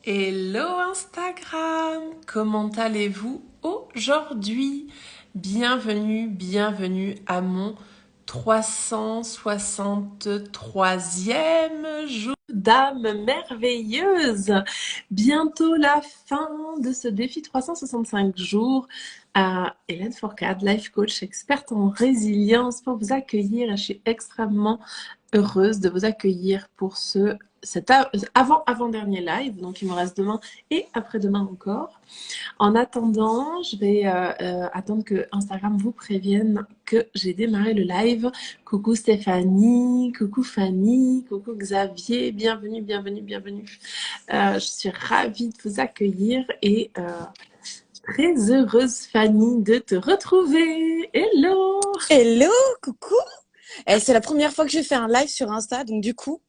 Hello Instagram, comment allez-vous aujourd'hui? Bienvenue à mon 363e jour d'âme merveilleuse. Bientôt la fin de ce défi 365 jours. Hélène Fourcade, life coach, experte en résilience pour vous accueillir. Et je suis extrêmement heureuse de vous accueillir pour cet avant-dernier live. Donc, il me reste demain et après-demain encore. En attendant, je vais attendre que Instagram vous prévienne que j'ai démarré le live. Coucou Stéphanie, coucou Fanny, coucou Xavier. Bienvenue. Je suis ravie de vous accueillir et très heureuse, Fanny, de te retrouver. Hello! Hello, coucou. C'est la première fois que je fais un live sur Insta, donc du coup,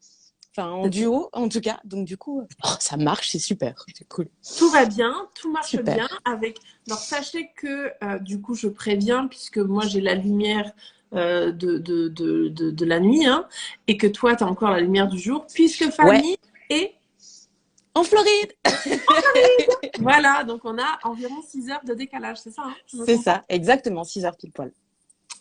enfin en duo en tout cas, donc du coup, ça marche, c'est super, c'est cool. Tout va bien, tout marche Super. bien avec. Alors sachez que du coup je préviens puisque moi j'ai la lumière de la nuit et que toi tu as encore la lumière du jour puisque Fanny est en Floride. Voilà, donc on a environ 6 heures de décalage, c'est ça C'est ça, exactement, 6 heures pile poil.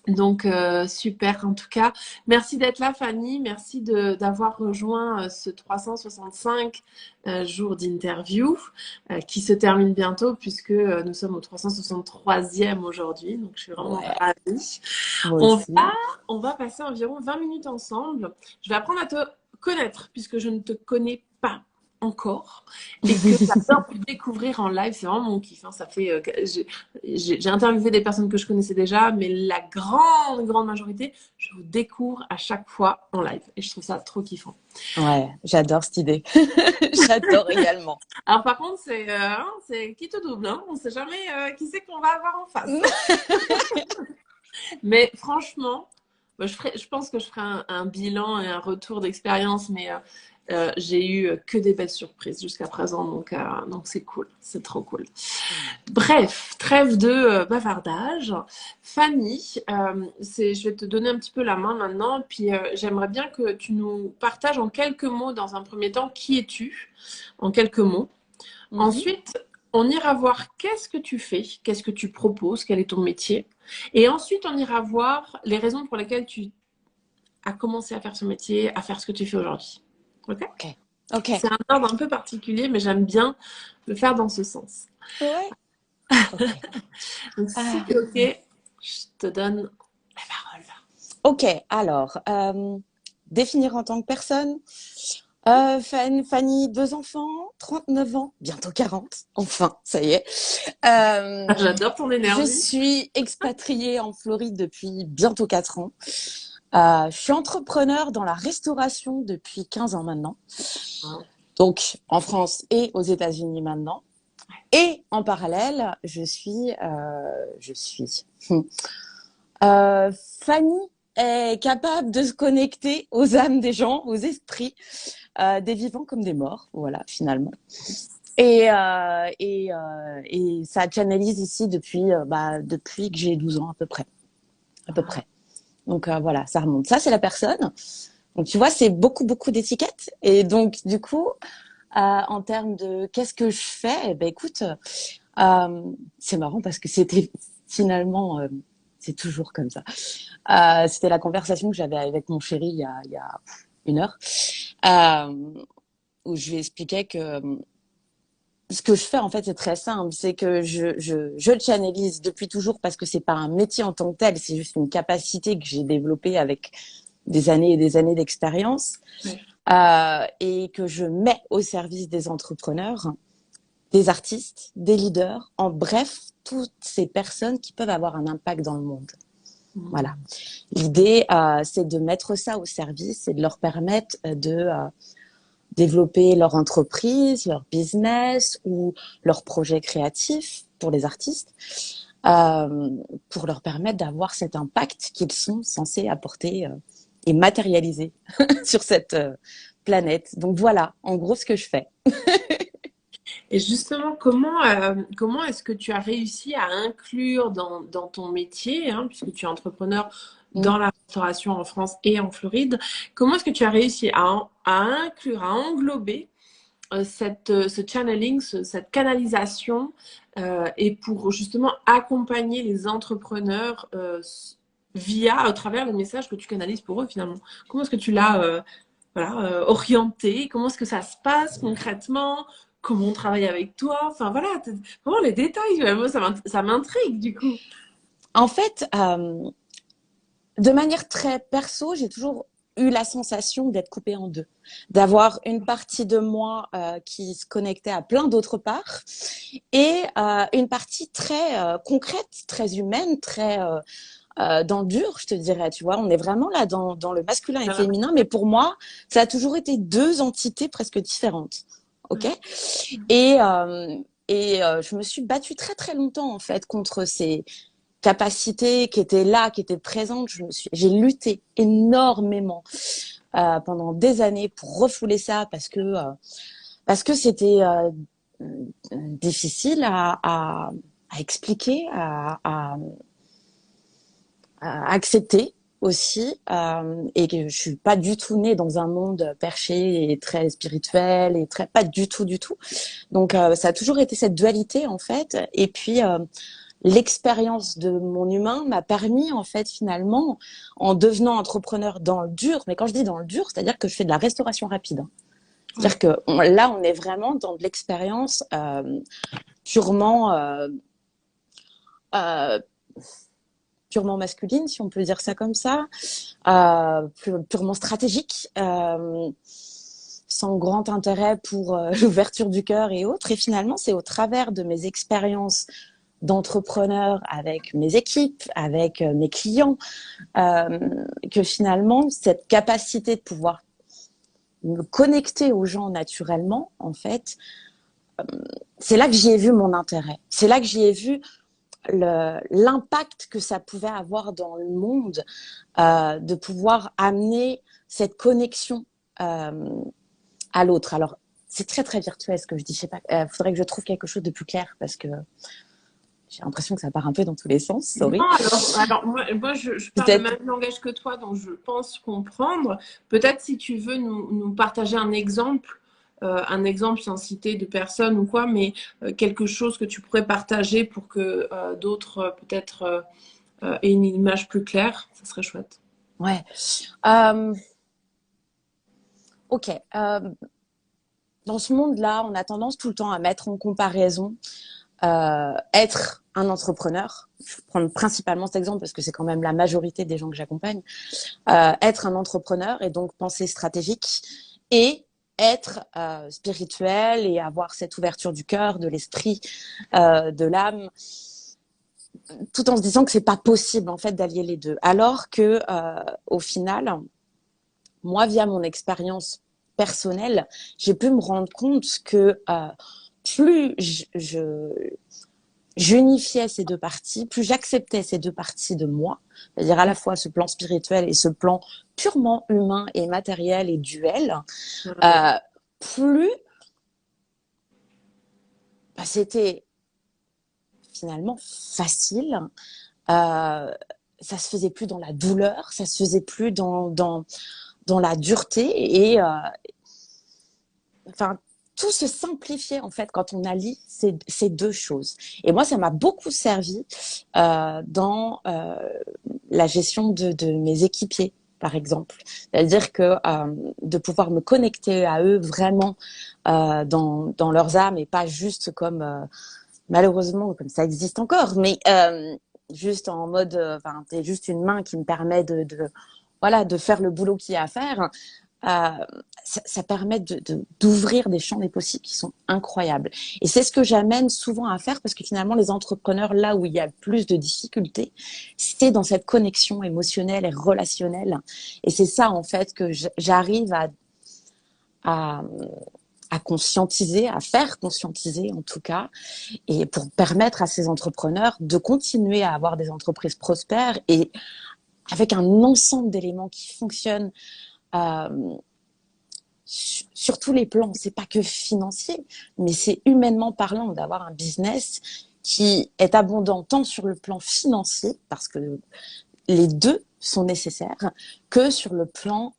Donc, super en tout cas. Merci d'être là, Fanny. Merci d'avoir rejoint ce 365 jours d'interview qui se termine bientôt puisque nous sommes au 363e aujourd'hui. Donc, je suis vraiment ravie. On va passer environ 20 minutes ensemble. Je vais apprendre à te connaître puisque je ne te connais pas encore et que j'adore te découvrir en live, c'est vraiment mon kiff. Ça fait, j'ai interviewé des personnes que je connaissais déjà, mais la grande majorité, je vous découvre à chaque fois en live et je trouve ça trop kiffant. Ouais, j'adore cette idée. J'adore également. Alors par contre, c'est qui te double, on ne sait jamais qui c'est qu'on va avoir en face. Mais franchement, je pense que je ferai un bilan et un retour d'expérience, mais j'ai eu que des belles surprises jusqu'à présent, donc c'est cool, c'est trop cool. Bref, trêve de bavardage. Fanny, je vais te donner un petit peu la main maintenant, puis j'aimerais bien que tu nous partages en quelques mots, dans un premier temps, qui es-tu, en quelques mots. Ensuite, on ira voir qu'est-ce que tu fais, qu'est-ce que tu proposes, quel est ton métier. Et ensuite, on ira voir les raisons pour lesquelles tu as commencé à faire ce métier, à faire ce que tu fais aujourd'hui. Ok. C'est un ordre un peu particulier, mais j'aime bien le faire dans ce sens. Ouais. Donc, si tu es OK, je te donne la parole. Ok, alors, définir en tant que personne. Fanny, 2 enfants, 39 ans, bientôt 40, enfin, ça y est. J'adore ton énergie. Je suis expatriée en Floride depuis bientôt 4 ans. Je suis entrepreneur dans la restauration depuis 15 ans maintenant. Donc, en France et aux États-Unis maintenant. Et en parallèle, je suis Fanny est capable de se connecter aux âmes des gens, aux esprits, des vivants comme des morts, voilà, finalement. Et ça channelise ici depuis que j'ai 12 ans à peu près. Donc voilà, ça remonte. Ça, c'est la personne. Donc tu vois, c'est beaucoup d'étiquettes. Et donc du coup, en termes de qu'est-ce que je fais, ben écoute, c'est marrant parce que c'était finalement, c'est toujours comme ça. C'était la conversation que j'avais avec mon chéri il y a 1 heure, où je lui expliquais que ce que je fais, en fait, c'est très simple. C'est que je le channelise depuis toujours parce que c'est pas un métier en tant que tel. C'est juste une capacité que j'ai développée avec des années et des années d'expérience. Et que je mets au service des entrepreneurs, des artistes, des leaders, en bref, toutes ces personnes qui peuvent avoir un impact dans le monde. Voilà. L'idée, c'est de mettre ça au service et de leur permettre de développer leur entreprise, leur business ou leur projet créatif pour les artistes, pour leur permettre d'avoir cet impact qu'ils sont censés apporter et matérialiser sur cette planète. Donc voilà, en gros, ce que je fais. Et justement, comment est-ce que tu as réussi à inclure dans ton métier, puisque tu es entrepreneur dans la restauration en France et en Floride, comment est-ce que tu as réussi à inclure, à englober ce channeling, cette canalisation est pour justement accompagner les entrepreneurs à travers le message que tu canalises pour eux finalement. Comment est-ce que tu l'as orienté? Comment est-ce que ça se passe concrètement? Comment on travaille avec toi? Enfin voilà, vraiment les détails. Moi, ça m'intrigue du coup. En fait, de manière très perso, j'ai toujours eu la sensation d'être coupée en deux, d'avoir une partie de moi qui se connectait à plein d'autres parts et une partie très concrète, très humaine, très dans le dur, je te dirais, tu vois. On est vraiment là dans le masculin et féminin, mais pour moi, ça a toujours été deux entités presque différentes. Ok. Et, je me suis battue très très longtemps en fait contre ces capacités qui étaient là, qui étaient présentes. J'ai lutté énormément pendant des années pour refouler ça parce que c'était difficile à expliquer, à accepter aussi, et que je suis pas du tout née dans un monde perché et très spirituel et très pas du tout du tout. Donc ça a toujours été cette dualité en fait. Et puis l'expérience de mon humain m'a permis en fait finalement, en devenant entrepreneur dans le dur, mais quand je dis dans le dur, c'est-à-dire que je fais de la restauration rapide. C'est-à-dire que là, on est vraiment dans de l'expérience purement euh, purement masculine, si on peut dire ça comme ça, purement stratégique, sans grand intérêt pour l'ouverture du cœur et autres. Et finalement, c'est au travers de mes expériences d'entrepreneur avec mes équipes, avec mes clients, que finalement, cette capacité de pouvoir me connecter aux gens naturellement, en fait, c'est là que j'y ai vu mon intérêt. C'est là que j'y ai vu l'impact que ça pouvait avoir dans le monde, de pouvoir amener cette connexion à l'autre. Alors, c'est très, très virtuel ce que je dis. Je sais pas, faudrait que je trouve quelque chose de plus clair parce que j'ai l'impression que ça part un peu dans tous les sens. Sorry. Non, alors moi je parle le même langage que toi, donc je pense comprendre. Peut-être si tu veux nous partager un exemple sans citer de personne ou quoi, mais quelque chose que tu pourrais partager pour que d'autres peut-être aient une image plus claire, ça serait chouette. Ouais. Ok. Dans ce monde-là, on a tendance tout le temps à mettre en comparaison être un entrepreneur. Je vais prendre principalement cet exemple parce que c'est quand même la majorité des gens que j'accompagne. Être un entrepreneur et donc penser stratégique et être spirituel et avoir cette ouverture du cœur, de l'esprit, de l'âme, tout en se disant que c'est pas possible en fait d'allier les deux. Alors que au final, moi, via mon expérience personnelle, j'ai pu me rendre compte que plus j'unifiais ces deux parties, plus j'acceptais ces deux parties de moi, c'est-à-dire à la fois ce plan spirituel et ce plan purement humain et matériel et duel, plus c'était finalement facile. Ça se faisait plus dans la douleur, ça se faisait plus dans la dureté et enfin tout se simplifiait en fait quand on allie ces deux choses. Et moi, ça m'a beaucoup servi dans la gestion de mes équipiers, par exemple. C'est-à-dire que de pouvoir me connecter à eux vraiment dans leurs âmes et pas juste comme malheureusement comme ça existe encore, mais juste en mode, t'es juste une main qui me permet voilà, de faire le boulot qu'il y a à faire. Ça permet d'ouvrir des champs des possibles qui sont incroyables. Et c'est ce que j'amène souvent à faire parce que finalement, les entrepreneurs, là où il y a le plus de difficultés, c'est dans cette connexion émotionnelle et relationnelle. Et c'est ça, en fait, que j'arrive à, à conscientiser, à faire conscientiser en tout cas, et pour permettre à ces entrepreneurs de continuer à avoir des entreprises prospères et avec un ensemble d'éléments qui fonctionnent sur tous les plans. C'est pas que financier, mais c'est humainement parlant d'avoir un business qui est abondant tant sur le plan financier, parce que les deux sont nécessaires, que sur le plan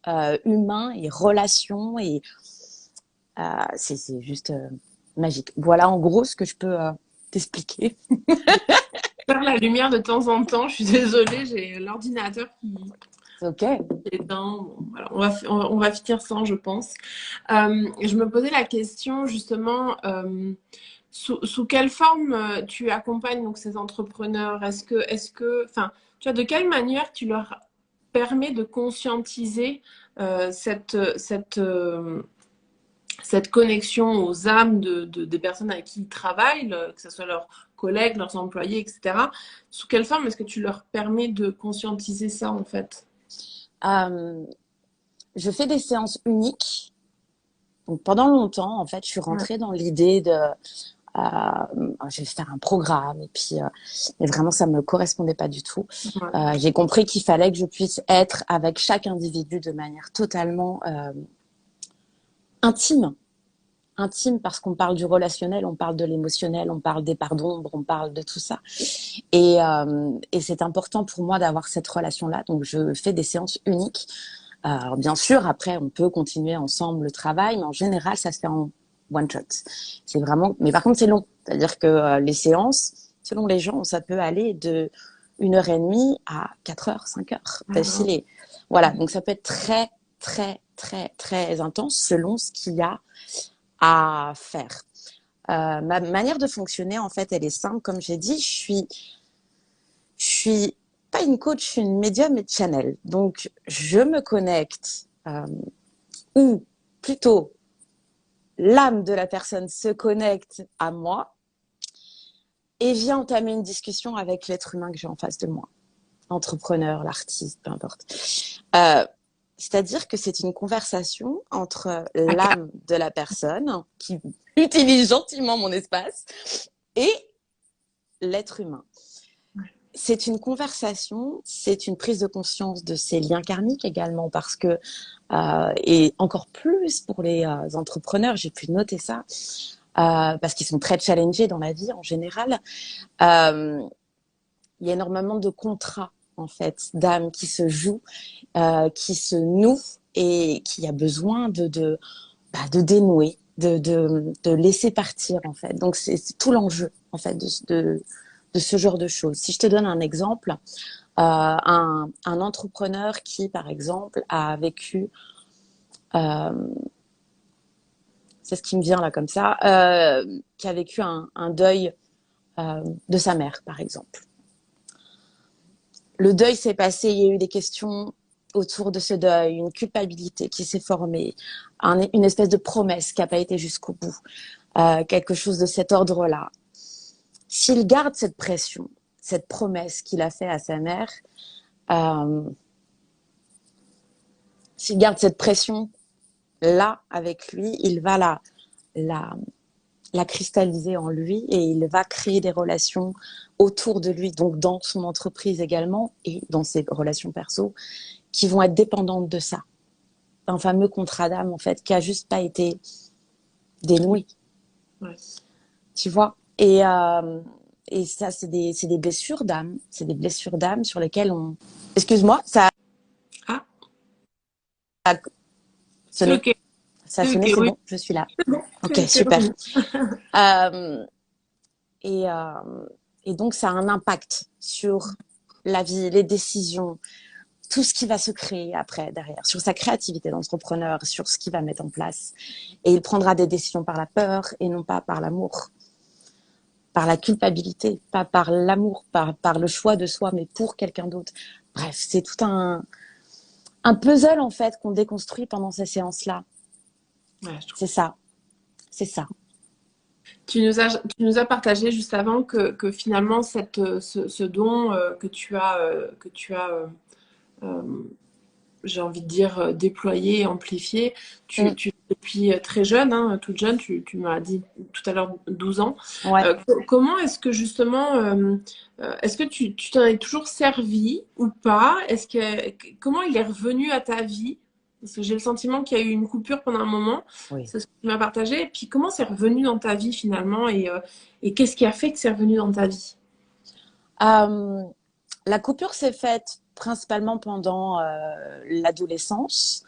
humain et relations et C'est juste magique. Voilà en gros ce que je peux t'expliquer. Faire la lumière de temps en temps. Je suis désolée, j'ai l'ordinateur qui Ok. est éteint. Bon, voilà, on va finir sans, je pense. Je me posais la question justement, sous quelle forme tu accompagnes donc ces entrepreneurs? Enfin, tu vois, de quelle manière tu leur permets de conscientiser cette connexion aux âmes des personnes avec qui ils travaillent, que ce soit leurs collègues, leurs employés, etc. Sous quelle forme est-ce que tu leur permets de conscientiser ça, en fait? Euh, je fais des séances uniques. Donc pendant longtemps, en fait, je suis Ouais, rentrée dans l'idée de je vais faire un programme et puis mais vraiment ça me correspondait pas du tout. ouais, J'ai compris qu'il fallait que je puisse être avec chaque individu de manière totalement intime. Intime parce qu'on parle du relationnel, on parle de l'émotionnel, on parle des parts d'ombre, on parle de tout ça. Et c'est important pour moi d'avoir cette relation-là. Donc je fais des séances uniques. Alors bien sûr, après on peut continuer ensemble le travail, mais en général ça se fait en one shot. C'est vraiment, mais par contre c'est long. C'est-à-dire que les séances, selon les gens, ça peut aller de 1 heure et demie à 4 heures, 5 heures ouais, d'affilée. Voilà, donc ça peut être très, très, très, très intense selon ce qu'il y a à faire. Ma manière de fonctionner, en fait, elle est simple. Comme j'ai dit, je suis pas une coach, je suis une médium et channel. Donc, je me connecte, ou plutôt, l'âme de la personne se connecte à moi et vient entamer une discussion avec l'être humain que j'ai en face de moi. L'entrepreneur, l'artiste, peu importe. Euh, C'est-à-dire que c'est une conversation entre l'âme de la personne qui utilise gentiment mon espace et l'être humain. C'est une conversation, c'est une prise de conscience de ces liens karmiques également parce que, et encore plus pour les entrepreneurs, j'ai pu noter ça, parce qu'ils sont très challengés dans la vie en général. Euh, il y a énormément de contrats en fait, d'âmes qui se jouent, qui se nouent et qui a besoin de dénouer, de laisser partir en fait. Donc c'est tout l'enjeu en fait de ce genre de choses. Si je te donne un exemple, un entrepreneur qui par exemple a vécu, euh, c'est ce qui me vient là comme ça, qui a vécu un deuil de sa mère par exemple. Le deuil s'est passé, il y a eu des questions autour de ce deuil, une culpabilité qui s'est formée, une espèce de promesse qui n'a pas été jusqu'au bout, quelque chose de cet ordre-là. S'il garde cette pression, cette promesse qu'il a fait à sa mère, euh, s'il garde cette pression là avec lui, il va la, la cristalliser en lui et il va créer des relations autour de lui, donc dans son entreprise également et dans ses relations perso, qui vont être dépendantes de ça. Un fameux contrat d'âme, en fait, qui a juste pas été dénoué, ouais. tu vois. Et ça, c'est des blessures d'âme. C'est des blessures d'âme sur lesquelles on... Excuse-moi, ça Ah, a c'est sonné. OK. Ça a C'est sonné, OK, c'est oui. bon, je suis là. C'est bon, Ok, c'est super. revenu. Euh, et, euh, et donc, ça a un impact sur la vie, les décisions, tout ce qui va se créer après, derrière, sur sa créativité d'entrepreneur, sur ce qu'il va mettre en place. Et il prendra des décisions par la peur et non pas par l'amour, par la culpabilité, pas par l'amour, par le choix de soi, mais pour quelqu'un d'autre. Bref, c'est tout un puzzle, en fait, qu'on déconstruit pendant ces séances-là. Ouais, je trouve. C'est ça, c'est ça. Tu nous as partagé juste avant que finalement, ce don euh, j'ai envie de dire, déployé et amplifié. Mm, Depuis très jeune, hein, toute jeune, tu m'as dit tout à l'heure 12 ans. ouais. Comment est-ce que justement, est-ce que tu t'en es toujours servi ou pas? Comment il est revenu à ta vie? Parce que j'ai le sentiment qu'il y a eu une coupure pendant un moment. Oui. C'est ce que tu m'as partagé. Et puis comment c'est revenu dans ta vie finalement et qu'est-ce qui a fait que c'est revenu dans ta vie? Euh, la coupure s'est faite principalement pendant l'adolescence,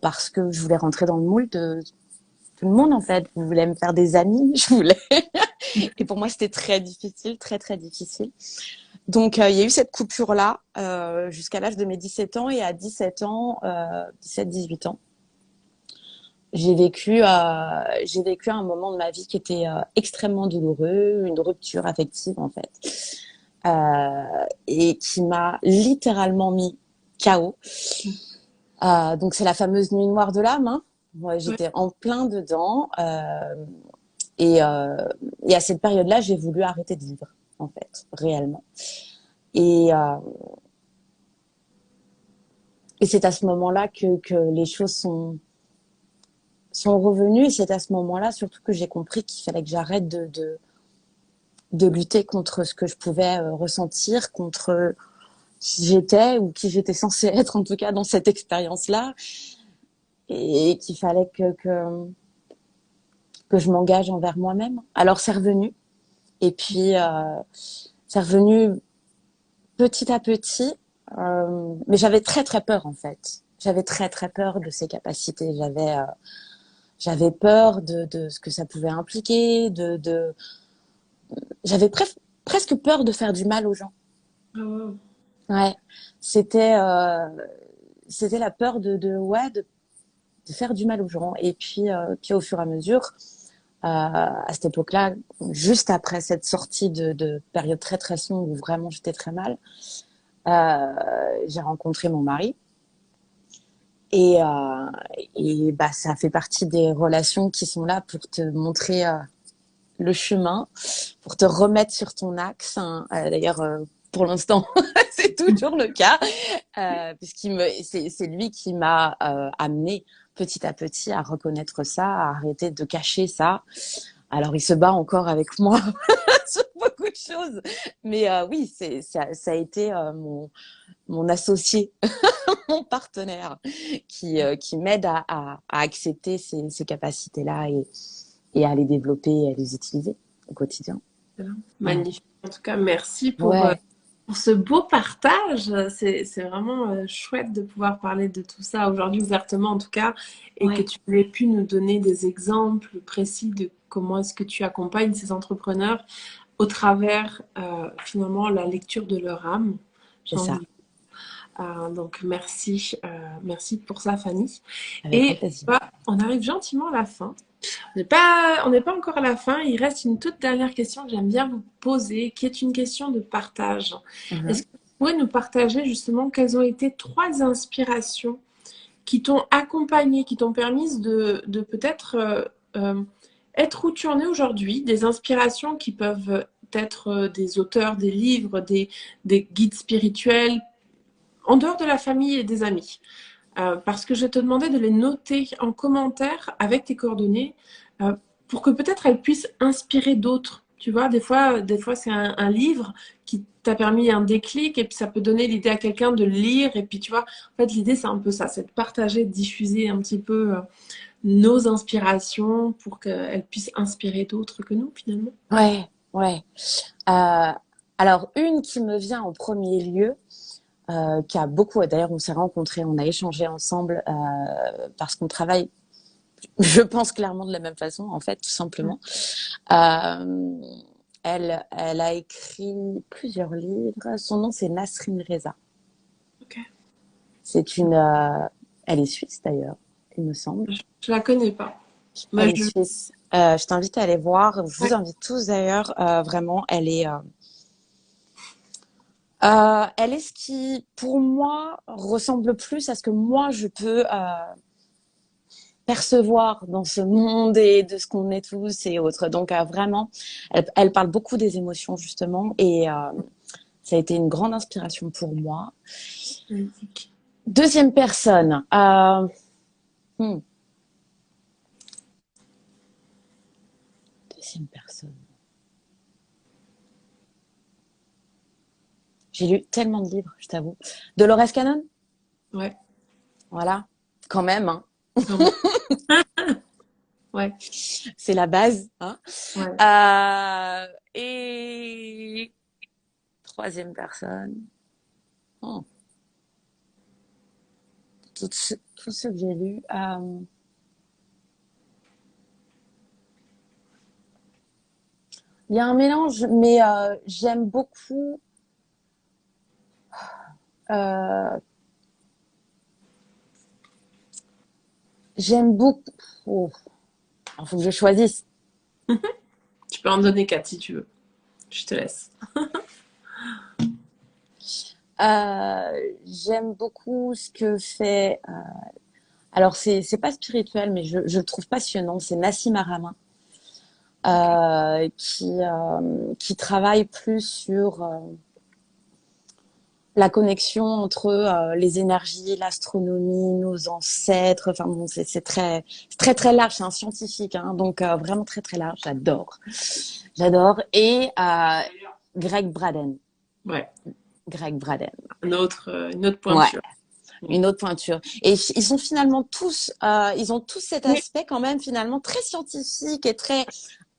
parce que je voulais rentrer dans le moule tout le monde en fait voulait me faire des amis, je voulais. Et pour moi, c'était très difficile, très très difficile. Donc, il y a eu cette coupure-là jusqu'à l'âge de mes 17 ans. Et à 17 ans, 17-18 ans, j'ai vécu un moment de ma vie qui était extrêmement douloureux, une rupture affective en fait, et qui m'a littéralement mis KO. Donc, c'est la fameuse nuit noire de l'âme. Hein. Moi, Ouais. j'étais en plein dedans. Et, euh, et à cette période-là, j'ai voulu arrêter de vivre, en fait, réellement. Et, euh, et c'est à ce moment-là que les choses sont revenues. Et c'est à ce moment-là, surtout, que j'ai compris qu'il fallait que j'arrête de lutter contre ce que je pouvais ressentir, contre qui j'étais ou qui j'étais censée être, en tout cas, dans cette expérience-là. Et qu'il fallait que je m'engage envers moi-même. Alors, c'est revenu. Et puis, c'est revenu petit à petit, mais j'avais très très peur en fait. J'avais très très peur de ses capacités. J'avais peur de ce que ça pouvait impliquer. J'avais presque peur de faire du mal aux gens. Ah, wow. Ouais, c'était euh, c'était la peur ouais de faire du mal aux gens. Et puis au fur et à mesure, à cette époque-là, juste après cette sortie de période très très sombre où vraiment j'étais très mal, j'ai rencontré mon mari. Et, euh, et bah, ça fait partie des relations qui sont là pour te montrer le chemin, pour te remettre sur ton axe. Hein. D'ailleurs, pour l'instant, c'est toujours le cas, c'est lui qui m'a amené petit à petit à reconnaître ça, à arrêter de cacher ça. Alors, il se bat encore avec moi sur beaucoup de choses, mais oui, ça a été mon associé, mon partenaire, qui m'aide à accepter ces capacités-là et à les développer et à les utiliser au quotidien. Ouais. Magnifique. En tout cas, merci Ouais, pour ce beau partage. C'est vraiment chouette de pouvoir parler de tout ça aujourd'hui ouvertement, en tout cas, et que ouais, tu aies pu nous donner des exemples précis de comment est-ce que tu accompagnes ces entrepreneurs au travers finalement la lecture de leur âme. c'est J'ai ça, envie donc merci pour ça Fanny. avec grand Et plaisir. bah, on arrive gentiment à la fin. On n'est pas encore à la fin. Il reste une toute dernière question que j'aime bien vous poser, qui est une question de partage. Est-ce Mhm. que vous pouvez nous partager justement quelles ont été trois inspirations qui t'ont accompagné, qui t'ont permis de peut-être être où tu en es aujourd'hui, des inspirations qui peuvent être des auteurs, des livres, des guides spirituels, en dehors de la famille et des amis. Parce que je te demandais de les noter en commentaire avec tes coordonnées euh, pour que peut-être elles puissent inspirer d'autres. Tu vois, des fois c'est un livre qui t'a permis un déclic et puis ça peut donner l'idée à quelqu'un de le lire. Et puis tu vois, en fait, l'idée c'est un peu ça, c'est de partager, de diffuser un petit peu nos inspirations pour qu'elles puissent inspirer d'autres que nous finalement. Ouais, ouais. Euh, alors, une qui me vient en premier lieu, qui a beaucoup, d'ailleurs, on s'est rencontrés, on a échangé ensemble parce qu'on travaille, je pense clairement de la même façon, en fait, tout simplement. Euh, elle a écrit plusieurs livres. Son nom, c'est Nasrin Reza. Ok. C'est elle est suisse d'ailleurs, il me semble. Je la connais pas. Elle Mais est suisse. Je t'invite à aller voir. Je vous ouais. invite tous d'ailleurs. Vraiment, elle est ce qui, pour moi, ressemble plus à ce que moi je peux percevoir dans ce monde et de ce qu'on est tous et autres. Donc vraiment, elle parle beaucoup des émotions justement et ça a été une grande inspiration pour moi. Magnifique. Deuxième personne. Hmm, deuxième personne. J'ai lu tellement de livres, je t'avoue. Dolores Cannon, Ouais. voilà, quand même, hein. Vraiment. Ouais. C'est la base, hein. Ouais. Et troisième personne, oh, tous ceux que j'ai lus. Il y a un mélange, mais j'aime beaucoup. euh, J'aime beaucoup. Oh, il faut que je choisisse. Tu peux en donner 4 si tu veux. Je te laisse. J'aime beaucoup ce que fait. Alors c'est pas spirituel, mais je le trouve passionnant. C'est Nassim Haramein Ok. qui travaille plus sur la connexion entre les énergies, l'astronomie, nos ancêtres. Enfin bon, c'est très très large. C'est un scientifique, hein, donc vraiment très très large. J'adore. Et Greg Braden. Ouais, Greg Braden. une autre Ouais, pointure. une autre pointure. Et ils sont finalement tous, ils ont tous cet Oui, aspect quand même finalement très scientifique et très,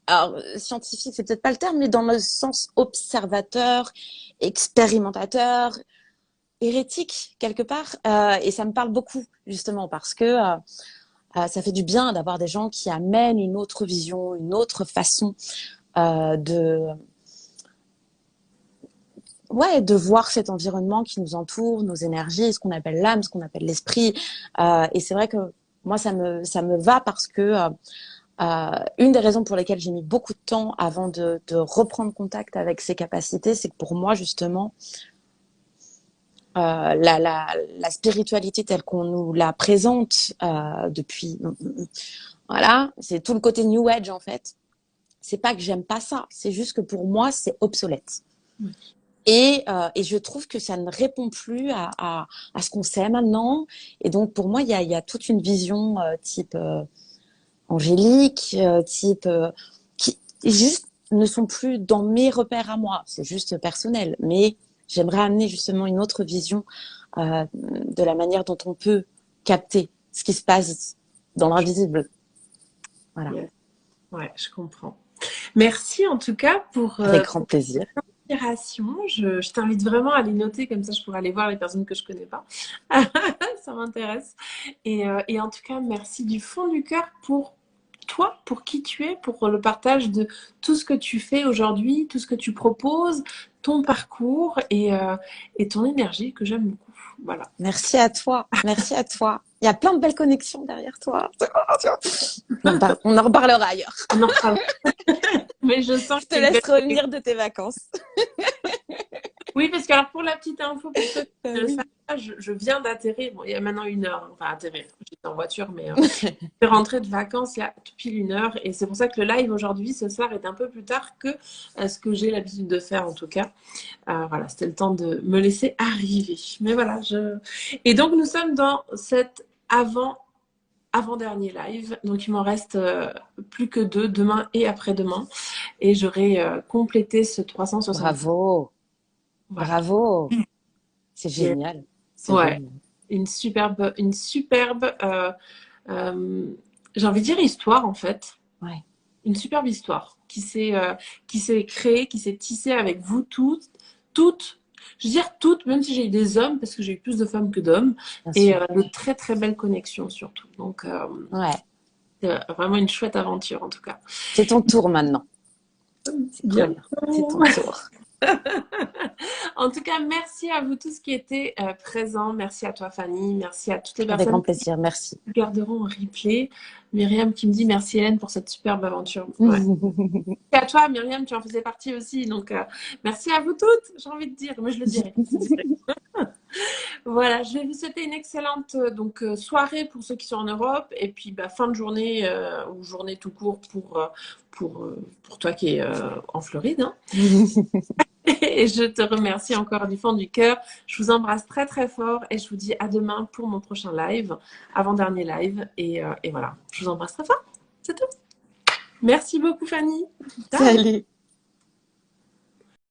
alors scientifique, c'est peut-être pas le terme, mais dans le sens observateur, expérimentateur, hérétique quelque part. Et ça me parle beaucoup justement parce que ça fait du bien d'avoir des gens qui amènent une autre vision, une autre façon de ouais, de voir cet environnement qui nous entoure, nos énergies, ce qu'on appelle l'âme, ce qu'on appelle l'esprit. Et c'est vrai que moi, ça me va parce que une des raisons pour lesquelles j'ai mis beaucoup de temps avant de reprendre contact avec ces capacités, c'est que pour moi, justement, la spiritualité telle qu'on nous la présente depuis, voilà, c'est tout le côté New Age en fait. C'est pas que j'aime pas ça, c'est juste que pour moi, c'est obsolète. Et je trouve que ça ne répond plus à ce qu'on sait maintenant. Et donc, pour moi, il y a toute une vision type angélique, type qui juste ne sont plus dans mes repères à moi. C'est juste personnel. Mais j'aimerais amener justement une autre vision de la manière dont on peut capter ce qui se passe dans l'invisible. Voilà, yes. Ouais, je comprends. Merci en tout cas avec grand plaisir. l'inspiration. Je t'invite vraiment à les noter, comme ça je pourrais aller voir les personnes que je connais pas. Ça m'intéresse. Et en tout cas, merci du fond du cœur pour toi, pour qui tu es, pour le partage de tout ce que tu fais aujourd'hui, tout ce que tu proposes, ton parcours et ton énergie que j'aime beaucoup. Voilà. Merci à toi. Merci à toi. Il y a plein de belles connexions derrière toi. On en reparlera ailleurs. On en reparle. Mais je sens Je te qu'il y a une laisse belle connexion. revenir de tes vacances. Oui, parce que alors pour la petite info, pour ceux qui ne le savent Oui. pas, je viens d'atterrir. Bon, il y a maintenant 1 heure. Enfin, atterrir. J'étais en voiture, mais je suis rentrée de vacances il y a tout pile 1 heure. Et c'est pour ça que le live aujourd'hui, ce soir, est un peu plus tard que ce que j'ai l'habitude de faire, en tout cas. Voilà, c'était le temps de me laisser arriver. Mais voilà, Et donc, nous sommes dans cet avant-dernier live. Donc, il m'en reste plus que 2, demain et après-demain. Et j'aurai complété ce 360. Bravo. Voilà. Bravo. C'est Yeah. génial. C'est Ouais, génial. une superbe, j'ai envie de dire histoire en fait, Ouais, une superbe histoire qui s'est créée, qui s'est tissée avec vous toutes, je veux dire toutes, même si j'ai eu des hommes, parce que j'ai eu plus de femmes que d'hommes, bien et sûr. de très très belles connexions surtout. Donc, Ouais. c'est vraiment une chouette aventure en tout cas. C'est ton tour maintenant. C'est Bien. cool. C'est ton tour. En tout cas, merci à vous tous qui étaient présents. Merci à toi, Fanny. Merci à toutes les Avec personnes grand plaisir. Merci. garderont en replay. Myriam qui me dit merci Hélène pour cette superbe aventure. Ouais. Et à toi, Myriam, tu en faisais partie aussi. Donc, merci à vous toutes, j'ai envie de dire. Mais je le dirai. Voilà, je vais vous souhaiter une excellente soirée pour ceux qui sont en Europe. Et puis, bah, fin de journée ou journée tout court pour toi qui es en Floride. Hein. Et je te remercie encore du fond du cœur. Je vous embrasse très très fort et je vous dis à demain pour mon prochain live, avant-dernier live. Et voilà, je vous embrasse très fort. C'est tout. Merci beaucoup Fanny. Ciao. Salut.